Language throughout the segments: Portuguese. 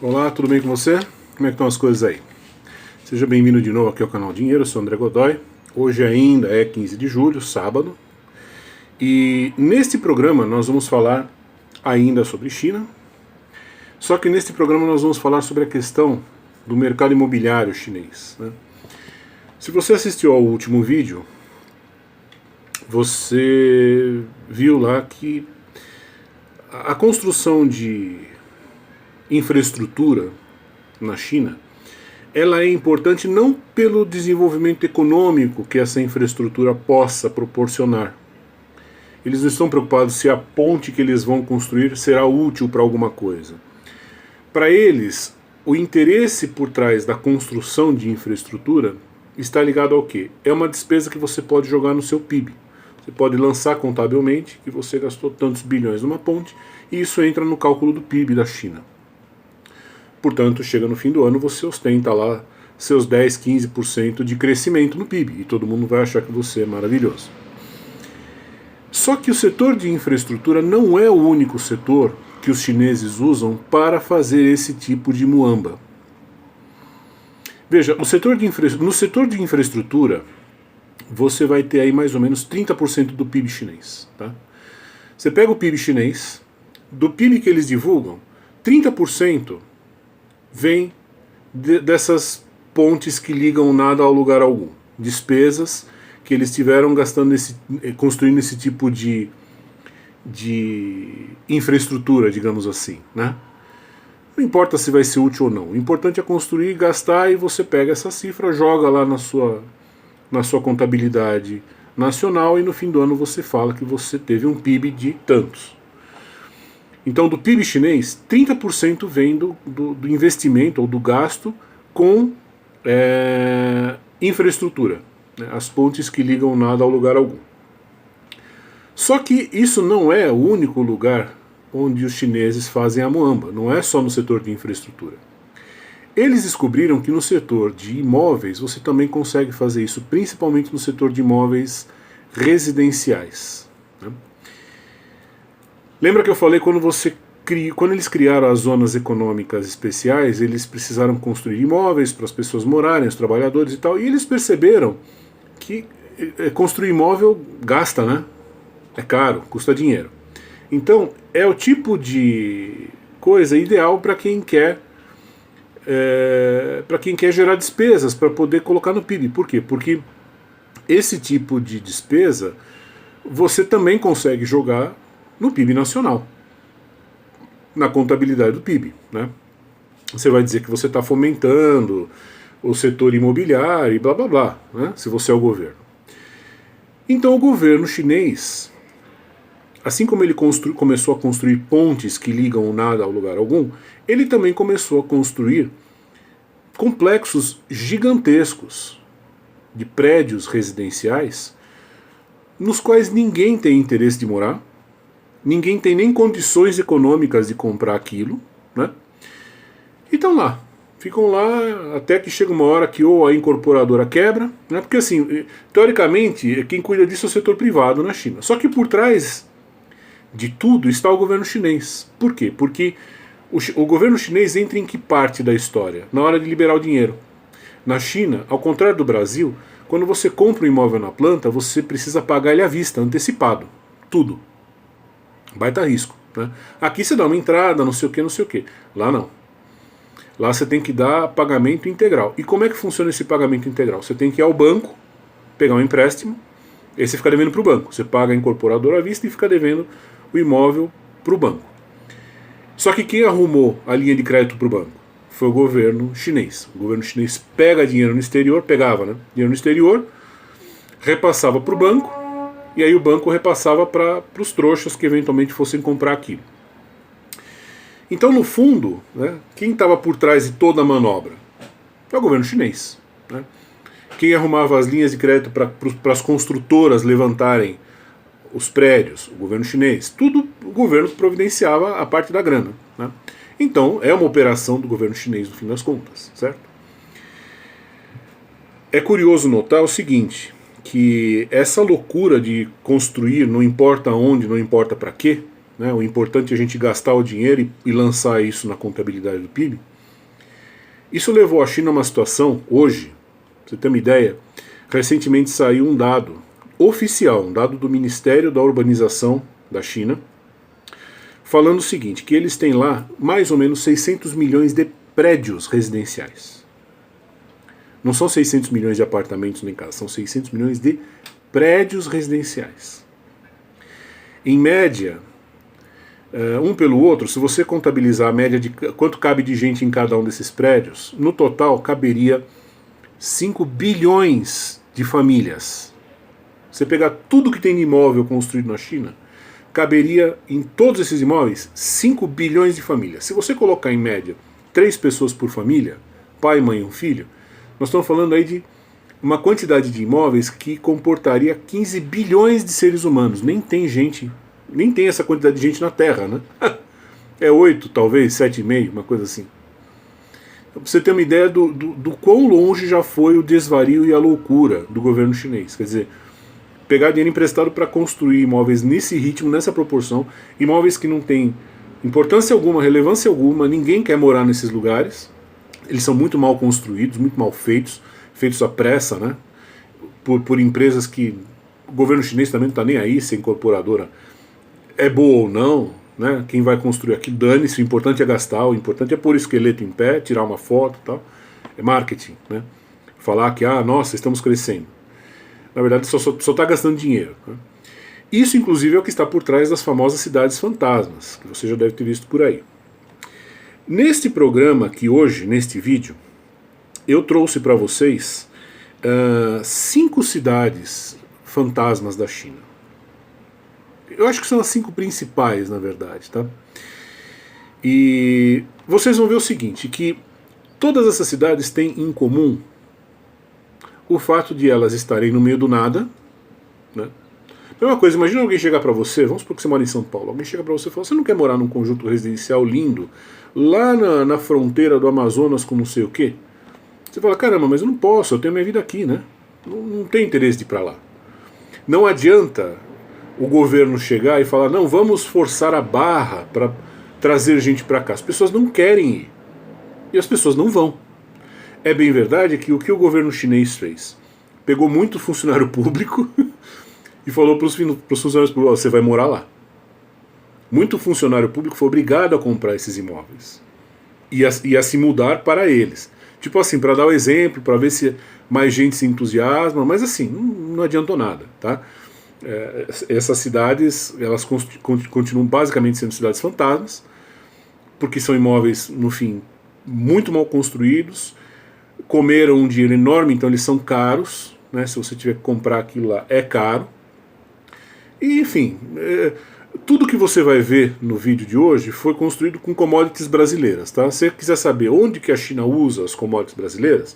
Olá, tudo bem com você? Como é que estão as coisas aí? Seja bem-vindo de novo aqui ao canal Dinheiro, eu sou André Godoy. Hoje ainda é 15 de julho, sábado. E neste programa nós vamos falar ainda sobre China. Só que neste programa nós vamos falar sobre a questão do mercado imobiliário chinês, né? Se você assistiu ao último vídeo, você viu lá que a construção de infraestrutura na China, ela é importante não pelo desenvolvimento econômico que essa infraestrutura possa proporcionar. Eles não estão preocupados se a ponte que eles vão construir será útil para alguma coisa. Para eles, o interesse por trás da construção de infraestrutura está ligado ao quê? É uma despesa que você pode jogar no seu PIB. Você pode lançar contabilmente que você gastou tantos bilhões numa ponte e isso entra no cálculo do PIB da China. Portanto, chega no fim do ano, você ostenta lá seus 10, 15% de crescimento no PIB e todo mundo vai achar que você é maravilhoso. Só que o setor de infraestrutura não é o único setor que os chineses usam para fazer esse tipo de muamba. Veja, no setor de infraestrutura, você vai ter aí mais ou menos 30% do PIB chinês. Tá? Você pega o PIB chinês, do PIB que eles divulgam, 30% vem dessas pontes que ligam nada ao lugar algum. Despesas que eles tiveram gastando construindo esse tipo de infraestrutura, digamos assim, né? Não importa se vai ser útil ou não. O importante é construir, gastar e você pega essa cifra, joga lá na sua contabilidade nacional e no fim do ano você fala que você teve um PIB de tantos. Então, do PIB chinês, 30% vem do investimento ou do gasto com infraestrutura, né, as pontes que ligam nada ao lugar algum. Só que isso não é o único lugar onde os chineses fazem a muamba, não é só no setor de infraestrutura. Eles descobriram que no setor de imóveis você também consegue fazer isso, principalmente no setor de imóveis residenciais, né? Lembra que eu falei quando eles criaram as zonas econômicas especiais, eles precisaram construir imóveis para as pessoas morarem, os trabalhadores e tal, e eles perceberam que construir imóvel gasta, né? É caro, custa dinheiro. Então, é o tipo de coisa ideal para quem quer gerar despesas para poder colocar no PIB. Por quê? Porque esse tipo de despesa você também consegue jogar no PIB nacional, na contabilidade do PIB, né? Você vai dizer que você está fomentando o setor imobiliário e blá blá blá, né? Se você é o governo. Então o governo chinês, assim como ele começou a construir pontes que ligam o nada ao lugar algum, ele também começou a construir complexos gigantescos de prédios residenciais nos quais ninguém tem interesse de morar, ninguém tem nem condições econômicas de comprar aquilo, né? E estão lá. Ficam lá até que chega uma hora que ou a incorporadora quebra, né? Porque assim, teoricamente, quem cuida disso é o setor privado na China. Só que por trás de tudo está o governo chinês. Por quê? Porque o governo chinês entra em que parte da história? Na hora de liberar o dinheiro. Na China, ao contrário do Brasil, quando você compra um imóvel na planta, você precisa pagar ele à vista, antecipado. Tudo. Baita risco, né? Aqui você dá uma entrada, não sei o que, não sei o que. Lá não. Lá você tem que dar pagamento integral. E como é que funciona esse pagamento integral? Você tem que ir ao banco, pegar um empréstimo, e aí você fica devendo para o banco. Você paga a incorporadora à vista e fica devendo o imóvel para o banco. Só que quem arrumou a linha de crédito para o banco? Foi o governo chinês. O governo chinês pega dinheiro no exterior, pegava, né, dinheiro no exterior, repassava para o banco, e aí o banco repassava para os trouxas que eventualmente fossem comprar aquilo. Então, no fundo, né, quem estava por trás de toda a manobra? É o governo chinês, né? Quem arrumava as linhas de crédito para as construtoras levantarem os prédios? O governo chinês. Tudo o governo providenciava a parte da grana, né? Então, é uma operação do governo chinês no fim das contas, certo? É curioso notar o seguinte, que essa loucura de construir não importa onde, não importa para quê, né, o importante é a gente gastar o dinheiro e lançar isso na contabilidade do PIB, isso levou a China a uma situação, hoje, pra você ter uma ideia, recentemente saiu um dado oficial, um dado do Ministério da Urbanização da China, falando o seguinte, que eles têm lá mais ou menos 600 milhões de prédios residenciais. Não são 600 milhões de apartamentos nem casas, são 600 milhões de prédios residenciais. Em média, um pelo outro, se você contabilizar a média de quanto cabe de gente em cada um desses prédios, no total caberia 5 bilhões de famílias. Você pegar tudo que tem de imóvel construído na China, caberia em todos esses imóveis 5 bilhões de famílias. Se você colocar em média 3 pessoas por família, pai, mãe e um filho, nós estamos falando aí de uma quantidade de imóveis que comportaria 15 bilhões de seres humanos. Nem tem gente, nem tem essa quantidade de gente na Terra, né? É 8, talvez, 7,5, uma coisa assim. Pra você ter uma ideia do quão longe já foi o desvario e a loucura do governo chinês. Quer dizer, pegar dinheiro emprestado para construir imóveis nesse ritmo, nessa proporção, imóveis que não têm importância alguma, relevância alguma, ninguém quer morar nesses lugares, eles são muito mal construídos, muito mal feitos, feitos à pressa, né? Por empresas que o governo chinês também não está nem aí se a incorporadora é boa ou não, né? Quem vai construir aqui, dane-se, o importante é gastar, o importante é pôr o esqueleto em pé, tirar uma foto e tal, é marketing, né? Falar que, nossa, estamos crescendo. Na verdade, só está gastando dinheiro. Né? Isso, inclusive, é o que está por trás das famosas cidades fantasmas, que você já deve ter visto por aí. Neste programa aqui hoje, neste vídeo, eu trouxe para vocês 5 cidades fantasmas da China. Eu acho que são as 5 principais, na verdade. Tá? E vocês vão ver o seguinte, que todas essas cidades têm em comum o fato de elas estarem no meio do nada, né? Mesma coisa, imagina alguém chegar para você, vamos supor que você mora em São Paulo, alguém chega para você e fala, você não quer morar num conjunto residencial lindo, lá na fronteira do Amazonas com não sei o quê? Você fala, caramba, mas eu não posso, eu tenho minha vida aqui, né? Não tenho interesse de ir para lá. Não adianta o governo chegar e falar, não, vamos forçar a barra para trazer gente para cá. As pessoas não querem ir. E as pessoas não vão. É bem verdade que o que o governo chinês fez? Pegou muito funcionário público e falou para os funcionários públicos, você vai morar lá. Muito funcionário público foi obrigado a comprar esses imóveis e a se mudar para eles. Tipo assim, para dar o exemplo, para ver se mais gente se entusiasma, mas assim, não adiantou nada. Tá? Essas cidades, elas continuam basicamente sendo cidades fantasmas, porque são imóveis, no fim, muito mal construídos, comeram um dinheiro enorme, então eles são caros, né? Se você tiver que comprar aquilo lá, é caro. E, enfim, tudo que você vai ver no vídeo de hoje foi construído com commodities brasileiras. Tá? Se você quiser saber onde que a China usa as commodities brasileiras,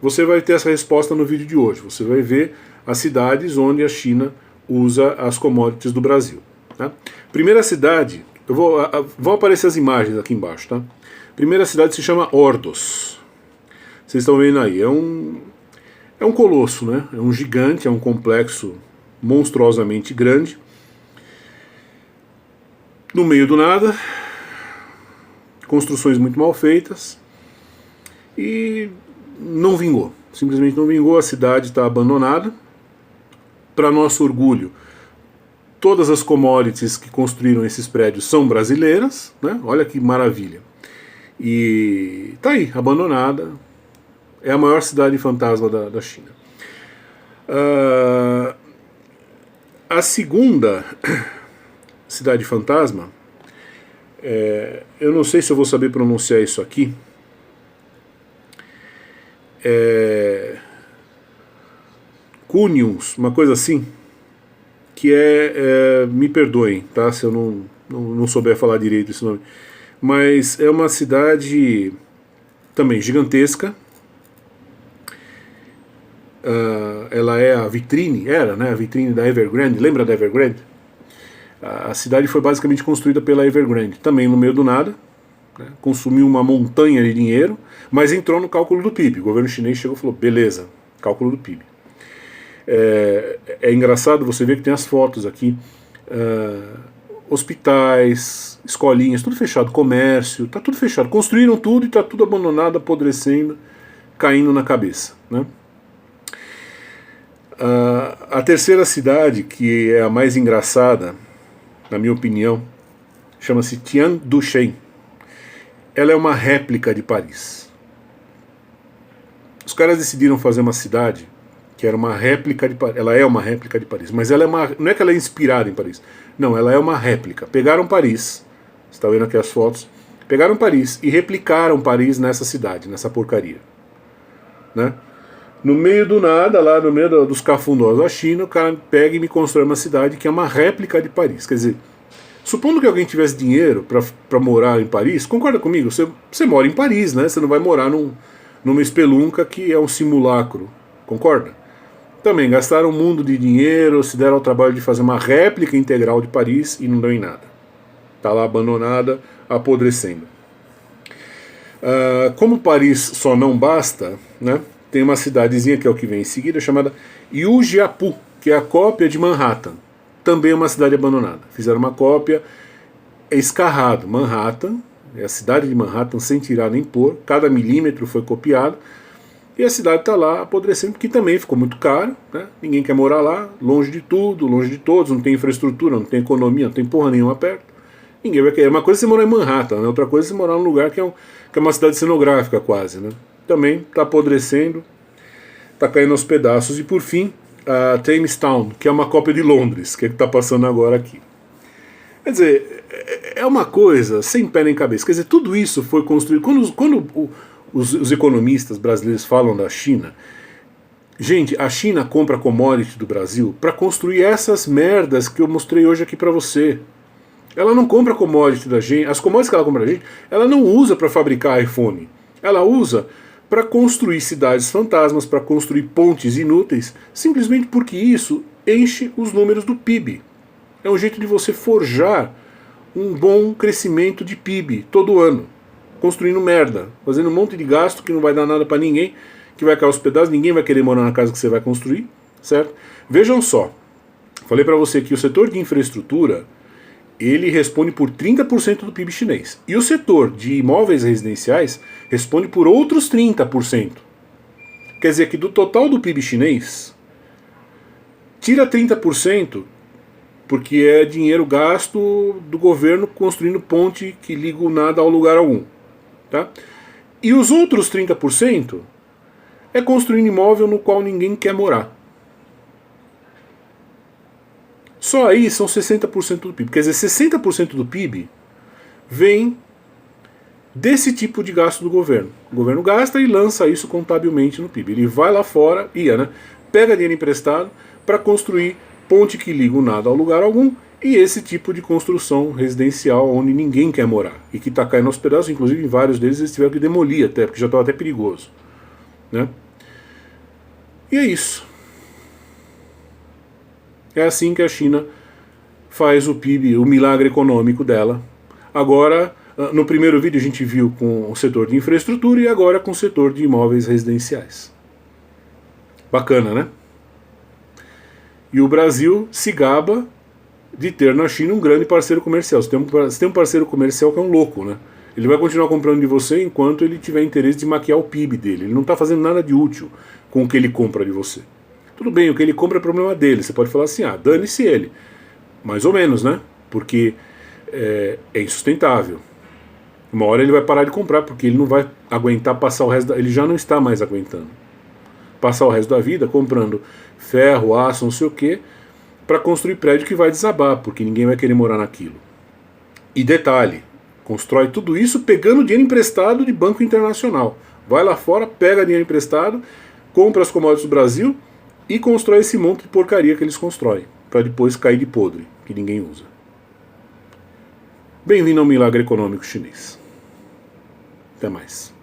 você vai ter essa resposta no vídeo de hoje. Você vai ver as cidades onde a China usa as commodities do Brasil. Tá? Primeira cidade, vão aparecer as imagens aqui embaixo. Tá? Primeira cidade se chama Ordos. Vocês estão vendo aí, é um colosso, né? É um gigante, é um complexo monstruosamente grande. No meio do nada, construções muito mal feitas e não vingou. Simplesmente não vingou, a cidade está abandonada. Para nosso orgulho, todas as commodities que construíram esses prédios são brasileiras, né? Olha que maravilha. E tá aí, abandonada. É a maior cidade fantasma da China. A segunda cidade fantasma, eu não sei se eu vou saber pronunciar isso aqui, Cunions, uma coisa assim, que me perdoem, tá, se eu não souber falar direito esse nome, mas é uma cidade também gigantesca. Ela é a vitrine, né, a vitrine da Evergrande, lembra da Evergrande? A cidade foi basicamente construída pela Evergrande, também no meio do nada, né, consumiu uma montanha de dinheiro, mas entrou no cálculo do PIB. O governo chinês chegou e falou, beleza, cálculo do PIB. É engraçado você ver que tem as fotos aqui, hospitais, escolinhas, tudo fechado, comércio, tá tudo fechado. Construíram tudo e tá tudo abandonado, apodrecendo, caindo na cabeça, né? A terceira cidade, que é a mais engraçada, na minha opinião, chama-se Tianduchen. Ela é uma réplica de Paris. Os caras decidiram fazer uma cidade que era uma réplica de Paris. Ela é uma réplica de Paris, mas ela é não é que ela é inspirada em Paris. Não, ela é uma réplica. Pegaram Paris, você está vendo aqui as fotos, pegaram Paris e replicaram Paris nessa cidade, nessa porcaria, né? No meio do nada, lá no meio dos cafundós da China, o cara pega e me constrói uma cidade que é uma réplica de Paris. Quer dizer, supondo que alguém tivesse dinheiro para morar em Paris, concorda comigo? Você mora em Paris, né? Você não vai morar numa espelunca que é um simulacro, concorda? Também gastaram um mundo de dinheiro, se deram ao trabalho de fazer uma réplica integral de Paris e não deu em nada. Está lá abandonada, apodrecendo. Como Paris só não basta, né? Tem uma cidadezinha que é o que vem em seguida, chamada Yujiapu, que é a cópia de Manhattan. Também é uma cidade abandonada. Fizeram uma cópia, é escarrado. Manhattan, é a cidade de Manhattan sem tirar nem pôr, cada milímetro foi copiado, e a cidade está lá apodrecendo, porque também ficou muito caro, né? Ninguém quer morar lá, longe de tudo, longe de todos, não tem infraestrutura, não tem economia, não tem porra nenhuma perto. Ninguém vai querer. Uma coisa é você morar em Manhattan, né? Outra coisa é você morar num lugar que é uma cidade cenográfica quase, né? Também está apodrecendo, está caindo aos pedaços. E por fim, a Jamestown, que é uma cópia de Londres, que é o que está passando agora aqui. Quer dizer, é uma coisa sem pé nem cabeça. Quer dizer, tudo isso foi construído. Quando os economistas brasileiros falam da China, gente, a China compra commodity do Brasil para construir essas merdas que eu mostrei hoje aqui para você. Ela não compra commodity da gente, as commodities que ela compra da gente, ela não usa para fabricar iPhone. Ela usa para construir cidades fantasmas, para construir pontes inúteis, simplesmente porque isso enche os números do PIB. É um jeito de você forjar um bom crescimento de PIB todo ano, construindo merda, fazendo um monte de gasto que não vai dar nada para ninguém, que vai cair aos pedaços, ninguém vai querer morar na casa que você vai construir, certo? Vejam só, falei para você que o setor de infraestrutura ele responde por 30% do PIB chinês. E o setor de imóveis residenciais responde por outros 30%. Quer dizer que do total do PIB chinês, tira 30%, porque é dinheiro gasto do governo construindo ponte que liga o nada ao lugar algum. Tá? E os outros 30% é construindo imóvel no qual ninguém quer morar. Só aí são 60% do PIB. Quer dizer, 60% do PIB vem desse tipo de gasto do governo. O governo gasta e lança isso contabilmente no PIB. Ele vai lá fora, pega dinheiro emprestado para construir ponte que liga o nada ao lugar algum e esse tipo de construção residencial onde ninguém quer morar e que está caindo aos pedaços. Inclusive em vários deles eles tiveram que demolir até, porque já estava até perigoso, né? E é isso. É assim que a China faz o PIB, o milagre econômico dela. Agora, no primeiro vídeo a gente viu com o setor de infraestrutura e agora com o setor de imóveis residenciais. Bacana, né? E o Brasil se gaba de ter na China um grande parceiro comercial. Você tem um parceiro comercial que é um louco, né? Ele vai continuar comprando de você enquanto ele tiver interesse de maquiar o PIB dele. Ele não está fazendo nada de útil com o que ele compra de você. Tudo bem, o que ele compra é problema dele. Você pode falar assim, dane-se ele. Mais ou menos, né? Porque é insustentável. Uma hora ele vai parar de comprar, porque ele não vai aguentar passar o resto ele já não está mais aguentando. Passar o resto da vida comprando ferro, aço, não sei o quê, para construir prédio que vai desabar, porque ninguém vai querer morar naquilo. E detalhe, constrói tudo isso pegando dinheiro emprestado de banco internacional. Vai lá fora, pega dinheiro emprestado, compra as commodities do Brasil e constrói esse monte de porcaria que eles constroem, para depois cair de podre, que ninguém usa. Bem-vindo ao milagre econômico chinês. Até mais.